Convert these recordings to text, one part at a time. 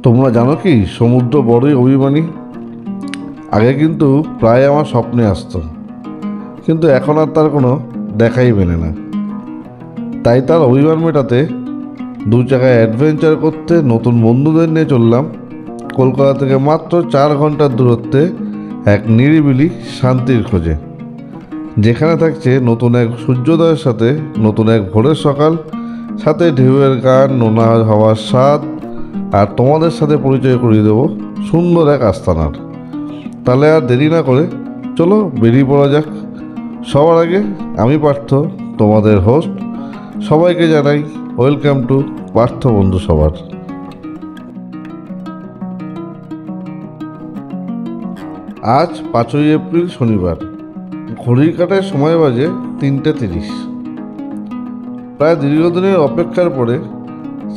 তোমরা জানো কি সমুদ্র বড়ই অভিমানী। আগে কিন্তু প্রায় আমার স্বপ্নে আসতো, কিন্তু এখন আর তার কোনো দেখাই মেলে না। তাই তার অভিমান মেটাতে দু জায়গায় অ্যাডভেঞ্চার করতে নতুন বন্ধুদের নিয়ে চললাম কলকাতা থেকে মাত্র 4 ঘন্টার দূরত্বে এক নিরিবিলি শান্তির খোঁজে, যেখানে থাকছে নতুন এক সূর্যোদয়ের সাথে নতুন এক ভোরের সকাল, সাথে ঢেউয়ের গান, নোনা হাওয়ার স্বাদ, আর তোমাদের সাথে পরিচয় করিয়ে দেবো সুন্দর এক আস্তানার। তাহলে আর দেরি না করে চলো বেরিয়ে পড়া যাক। সবার আগে আমি পার্থ, তোমাদের হোস্ট। সবাইকে জানাই ওয়েলকাম টু পার্থ বন্ধু সবার। আজ 5ই এপ্রিল শনিবার, ঘড়ির কাঁটায় সময় বাজে 3:30। প্রায় দীর্ঘদিনের অপেক্ষার পরে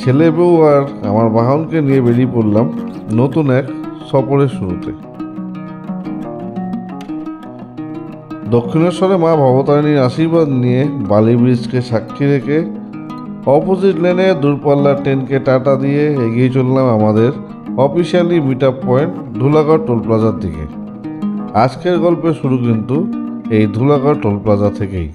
ছেলে বউ আর আমার বাহনকে নিয়ে বেরিয়ে পড়লাম নতুন এক সফরের শুরুতে। দক্ষিণেশ্বরে মা ভবতারিণীর আশীর্বাদ নিয়ে বালি ব্রিজকে সাক্ষী রেখে অপোজিট লেনে দূরপাল্লার ট্রেনকে টাটা দিয়ে এগিয়ে চললাম আমাদের officially meet up point Dhulagarh toll প্লাজার দিকে। আজকের গল্পের শুরু কিন্তু এই ধুলাগড় টোল প্লাজা থেকেই।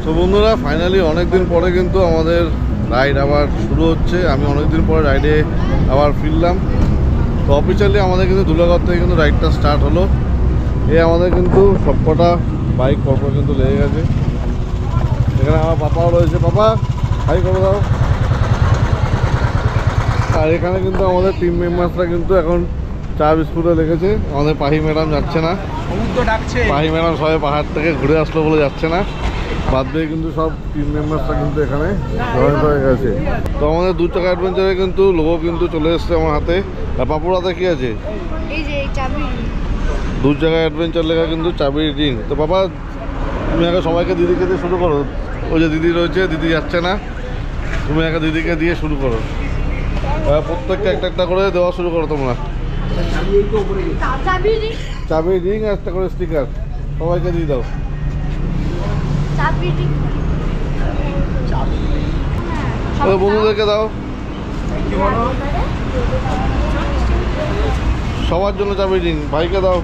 তো বন্ধুরা, ফাইনালি অনেকদিন পরে কিন্তু আমাদের রাইড আবার শুরু হচ্ছে। আমি অনেকদিন পরে রাইডে আবার ফিরলাম। তো অফিসিয়ালি আমাদের কিন্তু ধুলাগড় থেকে কিন্তু রাইডটা স্টার্ট হলো। আমাদের কিন্তু সবকটা বাইক পরপর কিন্তু লেগে গেছে। এখানে আমার পাপাও রয়েছে। পাপা হাই করে দাও। আর এখানে কিন্তু আমাদের টিম মেম্বার্সরা কিন্তু এখন চা বিস্কুটে লেগেছে। আমাদের পাহি ম্যাডাম যাচ্ছে না, পাহি ম্যাডাম সবাই পাহাড় থেকে ঘুরে আসলো বলে যাচ্ছে না। বাদ দিয়ে কিন্তু সব টিম মেম্বার্সরা কিন্তু এখানে জয়েন্ট হয়ে গেছে। তো আমাদের 2 চাকা অ্যাডভেঞ্চারে কিন্তু লোগো কিন্তু চলে এসছে আমার হাতে। আর পাপুর হাতে কি আছে? 2 চাকা অ্যাডভেঞ্চার লেখা কিন্তু চাবির রিং। তো বাবা, তুমি আগে সবাইকে দিদিকে দিয়ে শুরু করো। ওই যে দিদি রয়েছে, দিদি যাচ্ছে না, তুমি আগে দিদিকে দিয়ে শুরু করো। প্রত্যেককে একটা একটা করে দেওয়া শুরু করো তোমরা। চাবির রিং আর একটা করে স্টিকার সবাইকে দিয়ে দাও। বন্ধুদেরকে দাও, সবার জন্য চাবির রিং। ভাইকে দাও।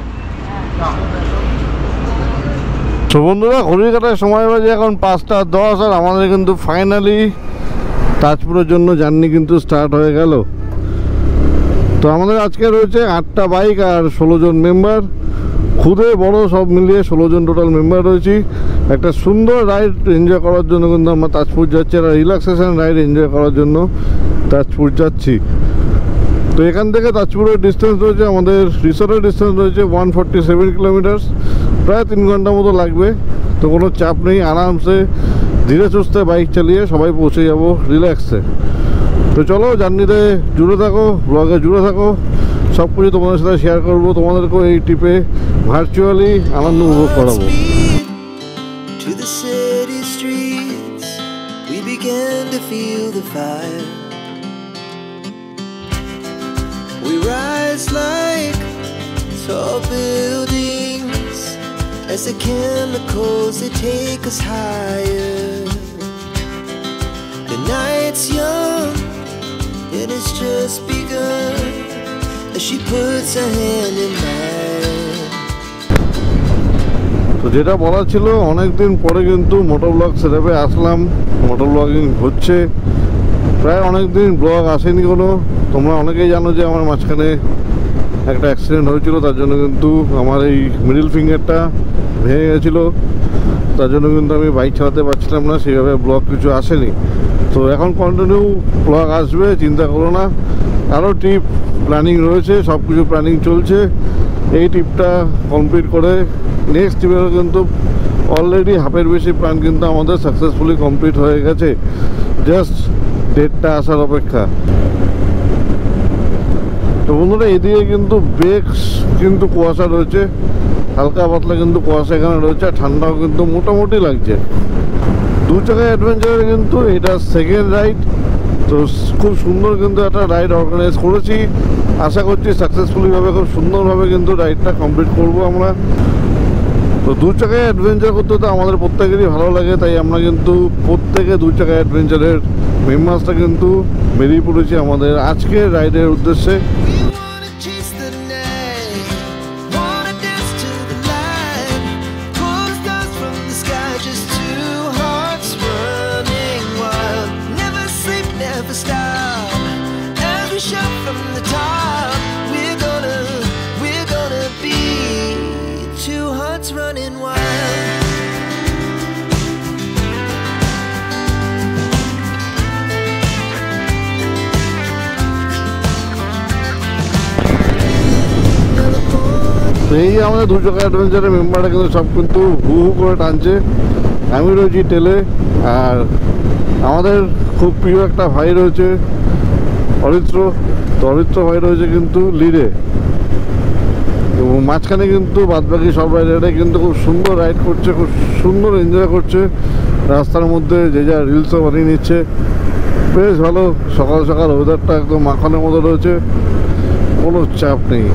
তো বন্ধুরা, ঘড়ির কাটার সময় বাজে এখন 5:10 আর আমাদের কিন্তু ফাইনালি তাজপুরের জন্য জার্নি কিন্তু স্টার্ট হয়ে গেল। তো আমাদের আজকে রয়েছে 8টা বাইক আর 16 জন মেম্বার। খুদে বড় সব মিলিয়ে 16 জন টোটাল মেম্বার রয়েছি। একটা সুন্দর রাইড এনজয় করার জন্য কিন্তু আমরা তাজপুর যাচ্ছি, আর রিল্যাক্সেশন রাইড এনজয় করার জন্য তাজপুর যাচ্ছি। তো এখান থেকে তাজপুরের ডিস্টেন্স রয়েছে, আমাদের রিসোর্টের ডিস্টেন্স রয়েছে 147 কিলোমিটার। প্রায় 3 ঘন্টা মতো লাগবে। তো কোনো চাপ নেই, আরামসে ধীরে সুস্থে বাইক চালিয়ে সবাই পৌঁছে যাব রিল্যাক্সে। তো চলো জার্নিতে জুড়ে থাকো, ব্লগে জুড়ে থাকো। সব কিছু তোমাদের সাথে শেয়ার করবো, তোমাদেরকেও এই ট্রিপে ভার্চুয়ালি আনন্দ উপভোগ করাবো। We rise like tall buildings as the chemicals they take us higher. The night's young and it's just begun as she puts her hand in mine. তো যেটা বলা ছিল, অনেকদিন পরে কিন্তু মোটর ব্লগ সেটআপে আসলাম। মোটর ব্লগিং হচ্ছে, প্রায় অনেকদিন ব্লগ আসেনি কোনো। তোমরা অনেকেই জানো যে আমার মাঝখানে একটা অ্যাক্সিডেন্ট হয়েছিল, তার জন্য কিন্তু আমার এই মিডল ফিঙ্গারটা ভেঙে গেছিলো। তার জন্য কিন্তু আমি বাইক চালাতে পারছিলাম না, সেইভাবে ব্লগ কিছু আসেনি। তো এখন কন্টিনিউ ব্লগ আসবে, চিন্তা করো না। আরও ট্রিপ প্ল্যানিং রয়েছে, সব কিছু প্ল্যানিং চলছে। এই ট্রিপটা কমপ্লিট করে নেক্সট ট্রিপেরও কিন্তু অলরেডি হাফের বেশি প্ল্যান কিন্তু আমাদের সাকসেসফুলি কমপ্লিট হয়ে গেছে। জাস্ট ডেটটা আসার অপেক্ষা। তো বন্ধুরা, এদিকে কিন্তু বেশ কিন্তু কুয়াশা রয়েছে, হালকা পাতলা কিন্তু কুয়াশা এখানে রয়েছে। আর ঠান্ডাও কিন্তু মোটামুটি লাগছে। 2 চাকা অ্যাডভেঞ্চারে কিন্তু এটা সেকেন্ড রাইড। তো খুব সুন্দর কিন্তু একটা রাইড অর্গানাইজ করেছি। আশা করছি সাকসেসফুলিভাবে, খুব সুন্দরভাবে কিন্তু রাইডটা কমপ্লিট করবো আমরা। তো দু চাকায় অ্যাডভেঞ্চার করতে তো আমাদের প্রত্যেকেরই ভালো লাগে, তাই আমরা কিন্তু প্রত্যেকে দু চাকায় অ্যাডভেঞ্চারের মেম্বার্সটা কিন্তু বেরিয়ে পড়েছি আমাদের আজকের রাইডের উদ্দেশ্যে। Running wild. এই আমাদের দু চাকা অ্যাডভেঞ্চারের মেম্বারটা কিন্তু সব কিন্তু হু হু করে টানছে। আমি রয়েছি টেলে, আর আমাদের খুব প্রিয় একটা ভাই রয়েছে অরিত্র। তো অরিত্র ভাই রয়েছে কিন্তু লিডে, এবং মাঝখানে কিন্তু বাদবাকি সব রাইডারে কিন্তু খুব সুন্দর রাইড করছে, খুব সুন্দর এনজয় করছে রাস্তার মধ্যে, যে যা রিলসও বানিয়ে নিচ্ছে। বেশ ভালো, সকাল সকাল ওয়েদারটা একদম মাখনের মতো রয়েছে, কোনো চাপ নেই।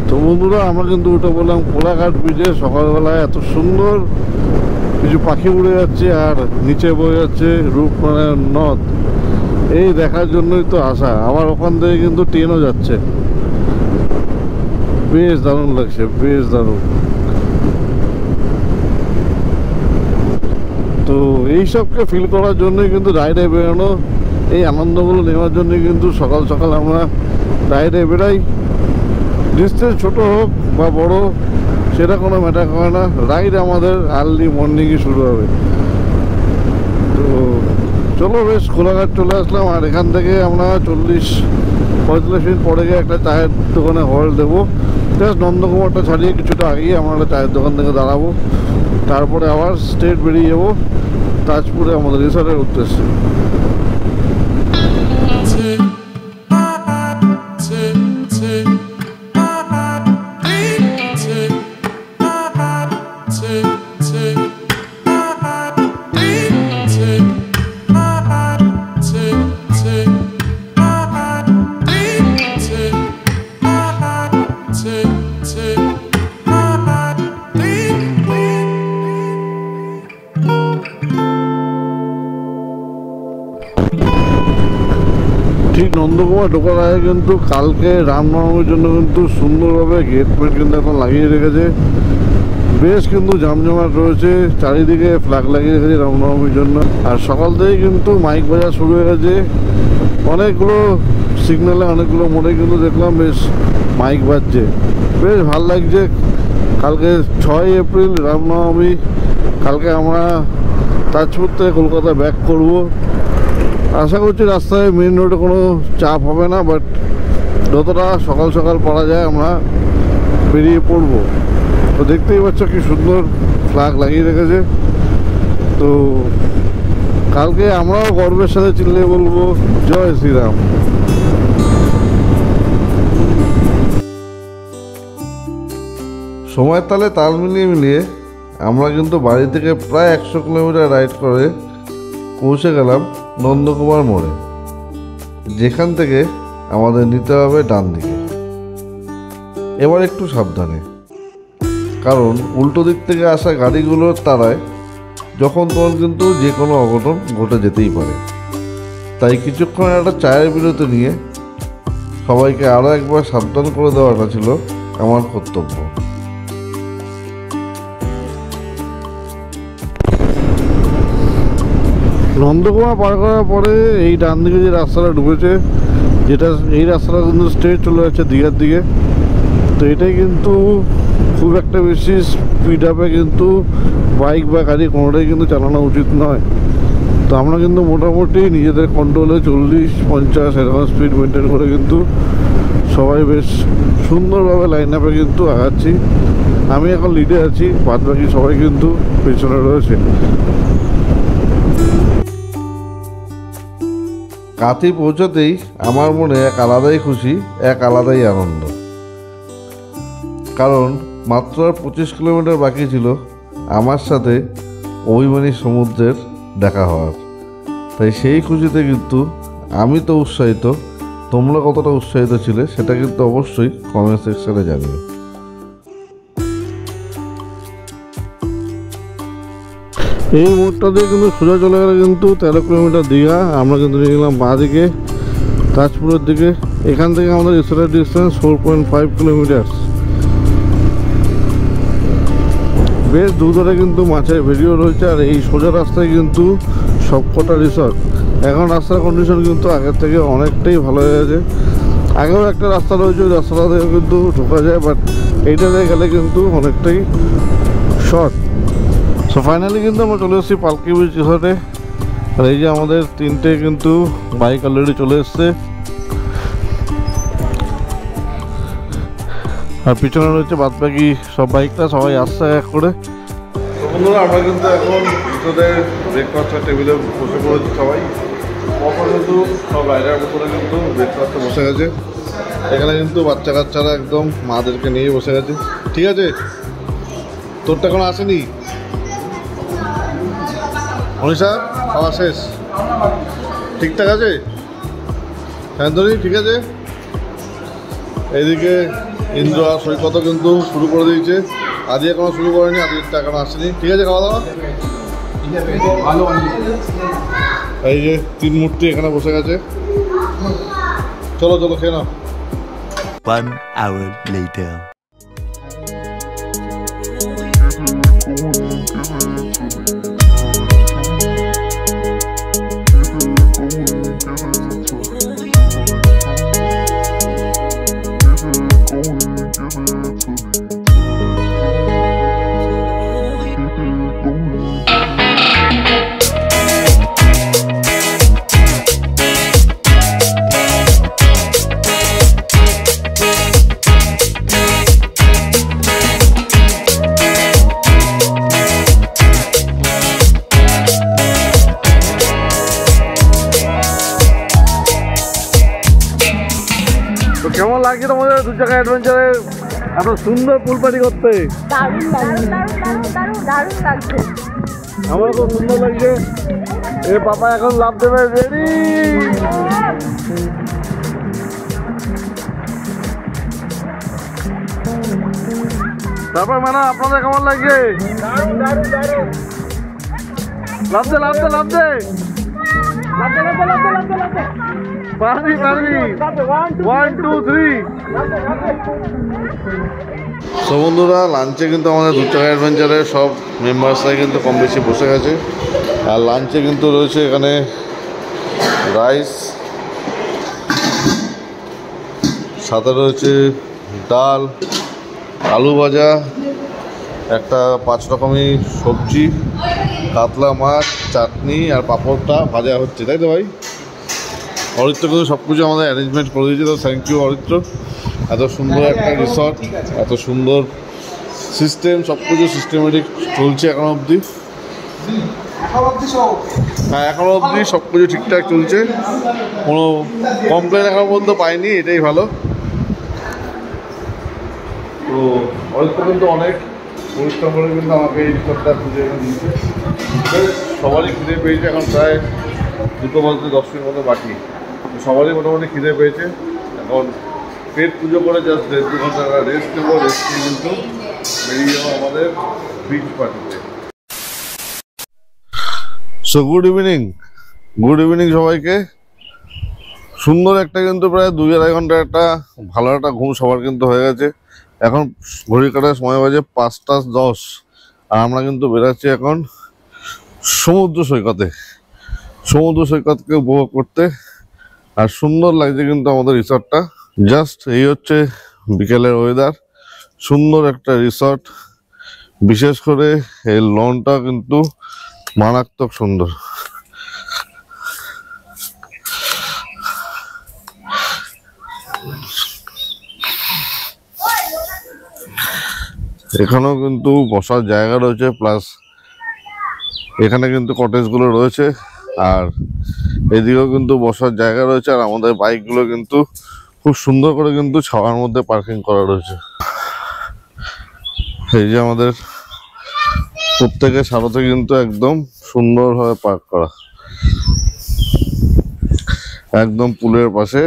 তো বন্ধুরা আমরা কিন্তু উঠে বললাম কোলাঘাট ব্রিজে। সকালবেলায় এত সুন্দর কিছু পাখি উড়ে যাচ্ছে আর নিচে বয়ে যাচ্ছে রূপনারায়ণ নদ, এই দেখার জন্যই তো আসা। আবার ওখান থেকে কিন্তু ট্রেনও যাচ্ছে, বেশ দারুণ লাগছে, বেশ দারুণ। তো এইসবকে ফিল করার জন্যই কিন্তু রাইডে বেরোনো, এই আনন্দগুলো নেওয়ার জন্যই কিন্তু সকাল সকাল আমরা রাইডে বেরাই। ডিস্টেন্স ছোট হোক বা বড় সেটা কোনো ম্যাটার করে না, রাইড আমাদের আর্লি মর্নিংয়ে শুরু হবে। তো চলো বেশ কোলাঘাট চলে আসলাম, আর এখান থেকে আমরা 40-45 মিনিট পরে গিয়ে একটা চায়ের দোকানে হল্ট দেবো। জাস্ট নন্দকুমারটা ছাড়িয়ে কিছুটা আগেই আমরা একটা চায়ের দোকান থেকে দাঁড়াবো, তারপরে আবার স্ট্রেট বেরিয়ে যাবো তাজপুরে আমাদের রিসর্টের উদ্দেশ্যে। ঠিক নন্দকুমার ঢোকার আগে কিন্তু কালকে রামনবমীর জন্য কিন্তু সুন্দরভাবে গেট ফেট কিন্তু এখন লাগিয়ে রেখেছে, বেশ কিন্তু জমজমাট রয়েছে, চারিদিকে ফ্ল্যাগ লাগিয়ে রেখেছে রামনবমীর জন্য। আর সকাল থেকেই কিন্তু মাইক বাজা শুরু হয়ে গেছে, অনেকগুলো সিগন্যালে অনেকগুলো মোড়ে কিন্তু দেখলাম বেশ মাইক বাজছে, বেশ ভাল লাগছে। কালকে 6 এপ্রিল রামনবমী, কালকে আমরা তাজপুর থেকে কলকাতা ব্যাক করব। আশা করছি রাস্তায় মেন রোডে কোনো চাপ হবে না, বাট যতটা সকাল সকাল পারা যায় আমরা বেরিয়ে পড়বো। তো দেখতেই পাচ্ছ কি সুন্দর ফ্ল্যাগ লাগিয়ে রেখেছে। তো কালকে আমরাও গর্বের সাথে চিল্লিয়ে বলবো জয় শ্রীরাম। সময়ের তালে তাল মিলিয়ে মিলিয়ে আমরা কিন্তু বাড়ি থেকে প্রায় 100 কিলোমিটার রাইড করে পৌঁছে গেলাম নন্দকুমার মোড়ে, যেখান থেকে আমাদের নিতে হবে ডান দিকে। এবার একটু সাবধানে, কারণ উল্টো দিক থেকে আসা গাড়িগুলোর তাড়ায় যখন তখন কিন্তু যে কোনো অঘটন ঘটে যেতেই পারে। তাই কিছুক্ষণ একটা চায়ের বিরতি নিয়ে সবাইকে আরও একবার সাবধান করে দেওয়াটা ছিল আমার কর্তব্য। নন্দকুমার পার করার পরে এই ডান দিকে যে রাস্তাটা ঢুকেছে, যেটা এই রাস্তাটা কিন্তু স্ট্রেট চলে যাচ্ছে দীঘার দিকে। তো এটাই কিন্তু খুব একটা বেশি স্পিড আপে কিন্তু বাইক বা গাড়ি কোনোটাই কিন্তু চালানো উচিত নয়। তো আমরা কিন্তু মোটামুটি নিজেদের কন্ট্রোলে 40-50 এরকম স্পিড মেনটেন করে কিন্তু সবাই বেশ সুন্দরভাবে লাইন আপে কিন্তু আগাচ্ছি। আমি এখন লিডে আছি, বাদ বাকি সবাই কিন্তু পেছনে রয়েছে। কাঁথি পৌঁছাতেই আমার মনে এক আলাদাই খুশি, এক আলাদাই আনন্দ, কারণ মাত্র আর 25 কিলোমিটার বাকি ছিল আমার সাথে অভিমানী সমুদ্রের দেখা হওয়ার। তাই সেই খুশিতে কিন্তু আমি তো উৎসাহিত, তোমরা কতটা উৎসাহিত ছিলে সেটা কিন্তু অবশ্যই কমেন্ট সেকশনে জানিও। এই মোড়টা দিয়ে কিন্তু সোজা চলে গেলে কিন্তু 13 কিলোমিটার দীঘা। আমরা কিন্তু নিয়ে গেলাম বাঁ দিকে তাজপুরের দিকে। এখান থেকে আমাদের রিসোর্টের ডিস্টেন্স 4.5 কিলোমিটার। বেশ দুধারে কিন্তু মাছের ভিডিও রয়েছে, আর এই সোজা রাস্তায় কিন্তু সবকটা রিসর্ট। এখন রাস্তার কন্ডিশন কিন্তু আগের থেকে অনেকটাই ভালো হয়ে গেছে। আগেও একটা রাস্তা রয়েছে, ওই রাস্তাটা থেকে কিন্তু ঢোকা যায়, বাট এইটাতে গেলে কিন্তু অনেকটাই শর্ট। সো ফাইনালি কিন্তু আমরা চলে এসেছি পালকি বিচ রিসর্টে। আর এই যে আমাদের 3টে কিন্তু বাইক অলরেডি চলে এসছে, আর পিছনে রয়েছে বাদ বাকি সব বাইকটা, সবাই আসছে এক করে। তো বন্ধুরা আমরা কিন্তু এখন রিসর্টে ব্রেকফাস্টের টেবিলে বসে পড়েছি সবাই। কখন কিন্তু সব রাইডার করে কিন্তু ব্রেকফাস্টে বসে গেছে। এখানে কিন্তু বাচ্চা কাচ্চারা একদম মাদেরকে নিয়ে বসে গেছে। ঠিক আছে, তোরটা এখন আসেনি মনীষা? খাওয়া শেষ? ঠিকঠাক আছে শান্তনী? ঠিক আছে। এইদিকে ইন্দ্র আর সৈকতও কিন্তু শুরু করে দিয়েছে। আজকে এখনো শুরু করেনি, আজকেরটা এখনো আসেনি। ঠিক আছে, খাওয়া দাওয়া। এই যে 3 মূর্তি এখানে বসে গেছে। চলো চলো খেয়ে নাও। 1 hour later. কেমন লাগছে তোমাদের 2 চাকা অ্যাডভেঞ্চারে এত সুন্দর পুল পার্টি করতে? দারুণ দারুণ দারুণ দারুণ দারুণ দারুণ লাগছে। আমার খুব সুন্দর লাগছে। এ পাপা এখন লাভ দেবে, রেডি? তারপর মানে আপনাদের কেমন লাগছে? দারুণ দারুণ দারুণ। লাভ দে লাভ দে লাভ দে, লাগছে লাগছে লাগছে লাগছে লাগছে। পারবি পারবি। 1 2 3। সো বন্ধুরা লাঞ্চে কিন্তু আমাদের 2 চাকা অ্যাডভেঞ্চারের সব মেম্বার্সরাই কিন্তু কম বেশি বসে গেছে। আর লাঞ্চে কিন্তু রয়েছে এখানে রাইস, সাথে রয়েছে ডাল, আলু ভাজা, একটা 5 রকমই সবজি, কাতলা মাছ, চাটনি আর পাঁপড়টা ভাজা হচ্ছে, তাই তো ভাই? অরিত্র কিন্তু সব কিছু আমাদের অ্যারেঞ্জমেন্ট করে দিয়েছে, তো থ্যাংক ইউ অরিত্র। এত সুন্দর একটা রিসর্ট, এত সুন্দর সিস্টেম, সব কিছু সিস্টেমেটিক চলছে এখনো অবধি। হ্যাঁ এখনো অবধি সব কিছু ঠিকঠাক চলছে, কোনো কমপ্লেন এখনো পর্যন্ত পাইনি, এটাই ভালো। তো অরিত্র কিন্তু অনেক পরিশ্রম করে কিন্তু আমাকে এই রিসর্টটা খুঁজে এনে দিয়েছে। সবারই খিদে পেয়েছে, এখন প্রায় 2 বাজতে 10 মিনিট মতো বাকি। সবারই মোটামুটি খিদে পেয়েছে। এখন পেট পুজো করে জাস্ট 1.5-2 ঘন্টা রেস্ট নেবো। রেস্ট নিয়ে কিন্তু বেরিয়ে যাবো আমাদের বিচ পার্টিতে। সো গুড ইভিনিং সবাইকে। সুন্দর একটা কিন্তু প্রায় 2-2.5 ঘন্টা একটা ভালো একটা ঘুম সবার কিন্তু হয়ে গেছে। এখন ঘড়ি কাটার সময় বাজে 5:10, আর আমরা কিন্তু বেরাচ্ছি এখন সমুদ্র সৈকতকে উপভোগ করতে। আর সুন্দর লাগছে কিন্তু আমাদের রিসর্টটা। জাস্ট এই হচ্ছে বিকেলের ওয়েদার, সুন্দর একটা রিসর্ট। বিশেষ করে এই লনটা কিন্তু মারাত্মক সুন্দর। এখানেও কিন্তু বসার জায়গা রয়েছে, প্লাস এখানে কিন্তু কটেজগুলো রয়েছে, আর এদিকেও কিন্তু বসার জায়গা রয়েছে। আর আমাদের বাইকগুলো কিন্তু খুব সুন্দর করে কিন্তু ছাওয়ার মধ্যে পার্কিং করা রয়েছে। এই যে আমাদের প্রত্যেকের সাথে কিন্তু একদম সুন্দরভাবে পার্ক করা, একদম পুলের পাশে।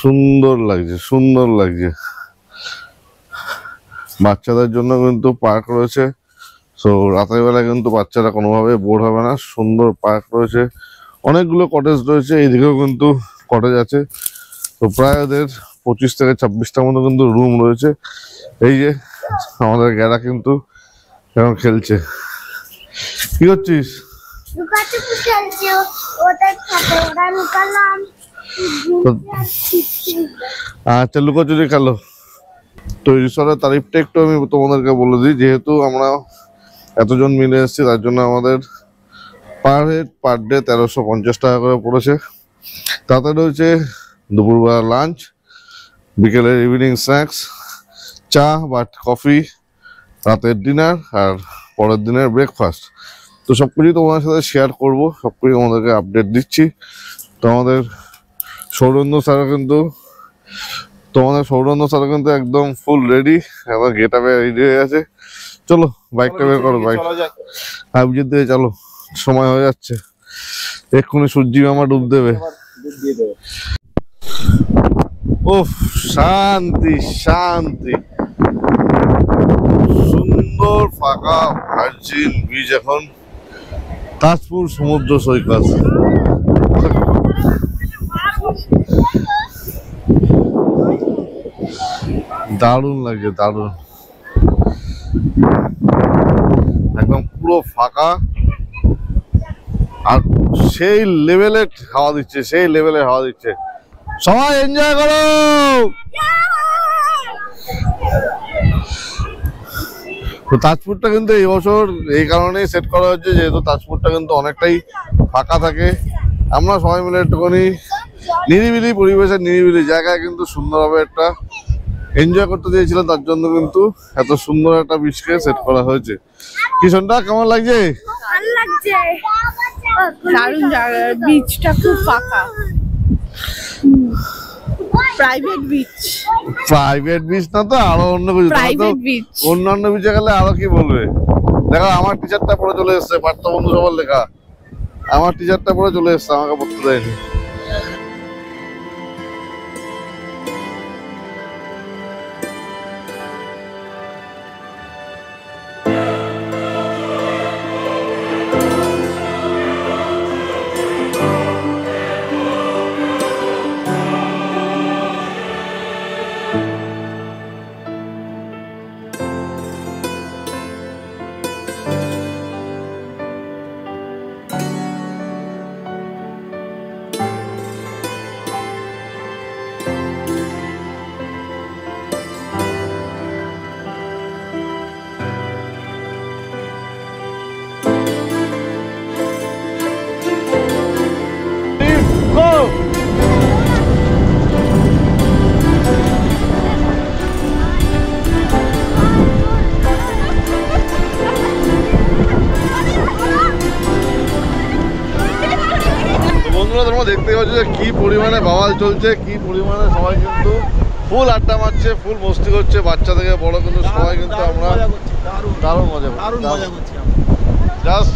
সুন্দর লাগছে। বাচ্চাদের জন্য কিন্তু পার্ক রয়েছে, সো রাতের বেলা কিন্তু বাচ্চারা কোনোভাবে বোর হবে না। সুন্দর পার্ক রয়েছে, অনেকগুলো কটেজ রয়েছে, এইদিকেও কিন্তু কটেজ আছে। তো প্রায় ওদের 25 থেকে 26টার মতো কিন্তু রুম রয়েছে। এই যে আমাদের গেরা কিন্তু এখন খেলছে। কি করছিস? আচ্ছা, লুকোচুরি খেলো। তো রিসর্টের তারিফটা একটু আমি তোমাদেরকে বলে দিই। যেহেতু আমরা এতজন মিলে এসেছি, তার জন্য আমাদের পার হেড পার ডে 1350 টাকা করে পড়েছে। তাতে রয়েছে দুপুরবেলা লাঞ্চ, বিকেলের ইভিনিং স্ন্যাক্স, চা বা কফি, রাতের ডিনার আর পরের দিনের ব্রেকফাস্ট। তো সব কিছুই তোমাদের সাথে শেয়ার করবো, সব কিছু তোমাদেরকে আপডেট দিচ্ছি। তো আমাদের সৌরেন্দ্র স্যার কিন্তু একদম ফুল রেডি, এবার গেট আপে রেডি হয়ে আছে। চলো বাইকটা বের করো, বাইক হাইব্রিড দিয়ে চলো, সময় হয়ে যাচ্ছে, এক্ষুনি সূর্যি মামা ডুব দেবে। উফ, শান্তি শান্তি, সুন্দর ফাঁকা ভার্জিন বিচ। এখন তাজপুর সমুদ্র সৈকত। দারুণ লাগছে, দারুণ, একদম পুরো ফাঁকা আর সেই লেভেলের হাওয়া দিচ্ছে, সেই লেভেলের হাওয়া দিচ্ছে। সবাই এনজয় করো। তো তাজপুরটা কিন্তু এই বছর এই কারণেই সেট করা হচ্ছে, যেহেতু তাজপুরটা কিন্তু অনেকটাই ফাঁকা থাকে। আমরা সবাই মিলে একটুখানি নিরিবিলি পরিবেশে, নিরিবিলি জায়গায় কিন্তু সুন্দরভাবে একটা এনজয় করতে দিয়েছিলাম, তার জন্য কিন্তু এত সুন্দর একটা বিচকে সেট করা হয়েছে। কিশনটা কেমন লাগছে? ভালো লাগছে, দারুণ জায়গা, বিচটা খুব ফাঁকা, প্রাইভেট বিচ। প্রাইভেট বিচ না তো, আরো অন্য কিছু। প্রাইভেট বিচ, অন্যান্য বিচে গেলে আরো কি বলবে। দেখো আমার টিচারটা পরে চলে এসছে, পার্থ বন্ধু সবার লেখা। আমার টিচারটা পরে চলে এসছে, আমাকে পড়তে দেয়নি। দেখতে পাচ্ছ যে কি পরিমাণে বাওয়াল চলছে, কি পরিমাণে সবাই কিন্তু ফুল আড্ডা মারছে, ফুল মস্তি করছে, বাচ্চা থেকে বড় কিন্তু সবাই কিন্তু আমরা দারুণ মজা করছি। জাস্ট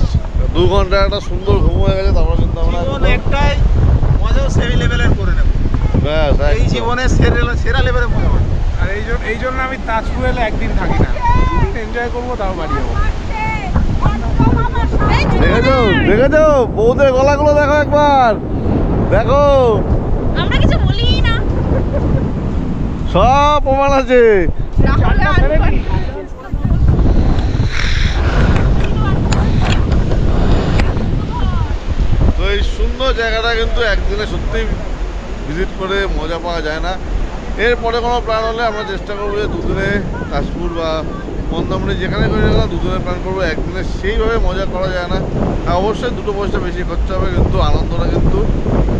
2 ঘন্টা একটা সুন্দর ঘুম হয়ে গেছে, তারপর কিন্তু আমরা একটাই মজা সেই লেভেলের করে নেব। ব্যাস, এই জীবনে সেরা লেভেলের মজা হবে। আর এই জন্য আমি তাজপুর এলে একদিন থাকি না, এনজয় করবো, তাও বাড়ি যাবো। দেখেছো বউদের গলাগুলো দেখো একবার, দেখো আমরা কিছু বলি না, সব প্রমাণ আছে। তো এই সুন্দর জায়গাটা কিন্তু একদিনে সত্যি ভিজিট করে মজা পাওয়া যায় না। এরপরে কোনো প্ল্যান হলে আমরা চেষ্টা করবো যে 2 দিনে তাজপুর বা মন্দারমণি যেখানে করে গেলাম 2 দিনের প্ল্যান করবো। একদিনে সেইভাবে মজা করা যায় না। অবশ্যই দুটো পয়সা বেশি খরচা হবে, কিন্তু আনন্দটা কিন্তু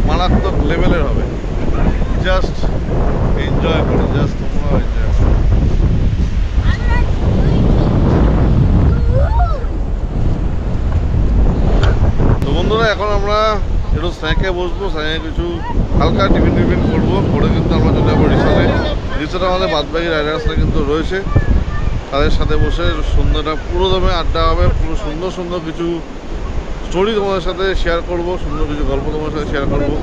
মারাত্মক লেভেলের হবে। জাস্ট এনজয় করো, জাস্ট তোমরাও এনজয় করো। তো বন্ধুরা, এখন আমরা একটু স্ন্যাকে বসবো, স্ন্যাকে কিছু হালকা টিফিন করবো, করে কিন্তু আমরা চলে যাবো রিসর্টে। আমাদের বাদবাকি রাইডার্সরা কিন্তু রয়েছে, তাদের সাথে বসে সন্ধ্যাটা পুরো দমে আড্ডা হবে। পুরো সুন্দর সুন্দর কিছু স্টোরি তোমাদের সাথে শেয়ার করব, সুন্দর কিছু গল্প তোমাদের সাথে শেয়ার করবো।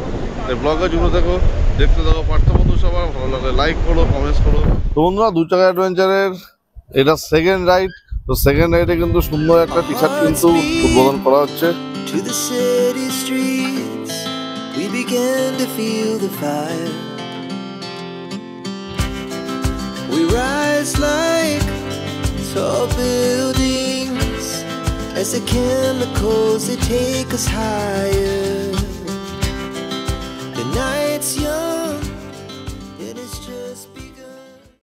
এই ব্লগে জুড়ে থাকো, দেখতে থাকো। পার্থ বন্ধু সবার ভালো লাগে লাইক করো, কমেন্টস করো। তো বন্ধুরা, 2 চাকা অ্যাডভেঞ্চারের এটা সেকেন্ড রাইড। তো সেকেন্ড রাইডে কিন্তু সুন্দর একটা টি শার্ট কিন্তু উদ্বোধন করা হচ্ছে। To the city streets, we began to feel the fire. We rise like tall buildings as the chemicals they take us higher.